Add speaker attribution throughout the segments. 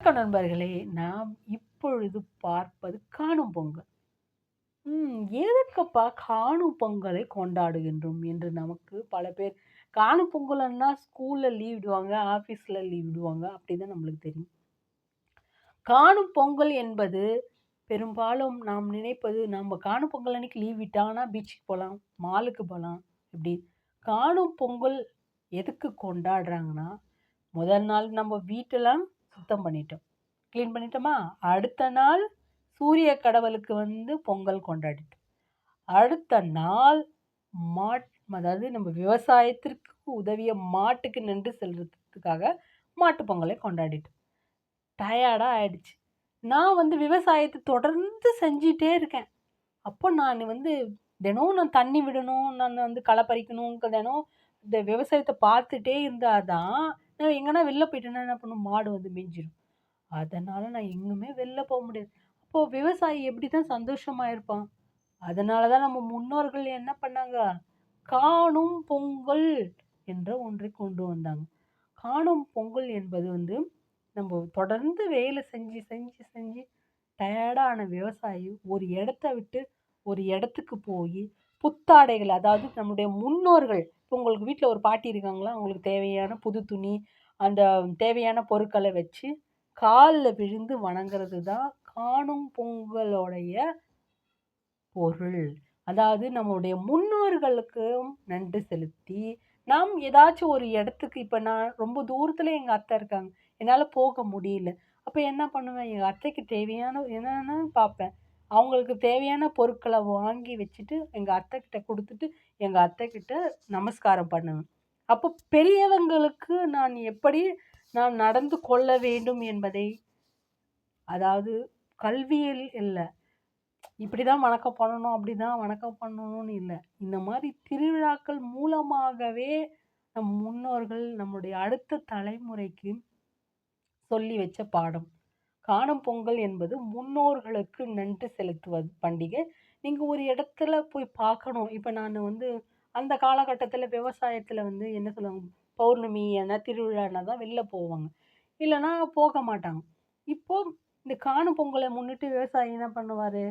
Speaker 1: வணக்கம் நண்பர்களே! நாம் இப்பொழுது பார்ப்பது காணும் பொங்கல். எதுக்கப்பா காணும் பொங்கலை கொண்டாடுகின்றோம் என்று நமக்கு பல பேர் காணும் பொங்கல்னா ஸ்கூல்ல லீவ் விடுவாங்க, ஆஃபீஸ்ல லீவ் விடுவாங்க. அப்படிதான் நம்மளுக்கு தெரியும். காணும் பொங்கல் என்பது பெரும்பாலும் நாம் நினைப்பது நம்ம காணும் பொங்கல் அன்னைக்கு லீவ் விட்டாங்கன்னா பீச்சுக்கு போலாம், மாலுக்கு போலாம் இப்படி. காணும் பொங்கல் எதுக்கு கொண்டாடுறாங்கன்னா, முதல் நாள் நம்ம வீட்டெல்லாம் சுத்தம் பண்ணிட்டோம். கிளீன் பண்ணிட்டோமா? அடுத்த நாள் சூரிய கடவுளுக்கு பொங்கல் கொண்டாடிட்டோம். அடுத்த நாள் மாட் அதாவது நம்ம விவசாயத்திற்கு உதவிய மாட்டுக்கு நன்றி செலுத்துறதுக்காக மாட்டு பொங்கலை கொண்டாடிட்டோம். டயர்டா ஆயிடுச்சு. நான் விவசாயத்த தொடர்ந்து செஞ்சுட்டே இருக்கேன். அப்போ தினம் நான் தண்ணி விடணும், நான் களை பறிக்கணும், தினம் இந்த விவசாயத்த பார்த்துட்டே இருந்தா தான், நான் எங்கனா வெளில போயிட்டேன்னா என்ன பண்ணும்? மாடு மேய்ஞ்சிரும். அதனால நான் எங்குமே வெளில போ முடியாது. அப்போ விவசாயி எப்படிதான் சந்தோஷமா இருப்பான்? அதனால தான் நம்ம முன்னோர்கள் என்ன பண்ணாங்க? காணும் பொங்கல் என்ற ஒன்றை கொண்டு வந்தாங்க. காணும் பொங்கல் என்பது நம்ம தொடர்ந்து வேலை செஞ்சு, செஞ்சு, செஞ்சு டயர்டான விவசாயி ஒரு இடத்த விட்டு ஒரு இடத்துக்கு போயி, புத்தாடைகள் அதாவது நம்முடைய முன்னோர்கள் இப்போ உங்களுக்கு வீட்ல ஒரு பாட்டி இருக்காங்களா? அவங்களுக்கு தேவையான புது துணி, அந்த தேவையான பொருட்கள வச்சு கால்ல விழுந்து வணங்குறது தான் காணும் பொங்கலோடைய பொருள். அதாவது நம்முடைய முன்னோர்களுக்கு நன்றி செலுத்தி, நாம் ஏதாச்சும் ஒரு இடத்துக்கு இப்ப நான் ரொம்ப தூரத்துல எங்க அத்தை இருக்காங்க. என்னால போக முடியல. அப்ப என்ன பண்ணுவேன், எங்க அத்தைக்கு தேவையான என்னன்னு பார்ப்பேன். அவங்களுக்கு தேவையான பொருட்கள வாங்கி வச்சுட்டு, எங்க அத்தைகிட்ட குடுத்துட்டு, எங்க அத்தைகிட்ட நமஸ்காரம் பண்ணுவேன். அப்போ பெரியவங்களுக்கு நான் நடந்து கொள்ள வேண்டும் என்பதை அதாவது கல்வியில் இல்ல. இப்படிதான் வணக்கம் பண்ணணும், அப்படிதான் வணக்கம் பண்ணணும்னு இல்ல. இந்த மாரி திருவிழாக்கள் மூலமாகவே நம் முன்னோர்கள் நம்முடைய அடுத்த தலைமுறைக்கு சொல்லி வச்ச பாடம். காணும் பொங்கல் என்பது முன்னோர்களுக்கு நன்றி செலுத்துவது பண்டிகை. நீங்க ஒரு இடத்துல போய் பார்க்கணும். இப்ப நானு அந்த காலகட்டத்தில விவசாயத்தில என்ன சொல்லுவாங்க, பௌர்ணமி ஆனா, திருவிழானா தான் வெளில போவாங்க. இல்லன்னா போக மாட்டாங்க. இப்போ இந்த காணும் பொங்கல முன்னிட்டு விவசாயி என்ன பண்ணுவாரு?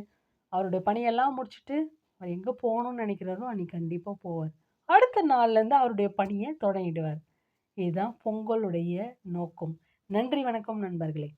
Speaker 1: அவருடைய பணியெல்லாம் முடிச்சுட்டு, அவர் எங்க போகணும்னு நினைக்கிறாரோ, அன்னைக்கு கண்டிப்பா போவாரு. அடுத்த நாள்லேருந்து அவருடைய பணிய தொடங்கிடுவாரு. இதுதான் பொங்கலுடைய நோக்கம். நன்றி, வணக்கம் நண்பர்களே!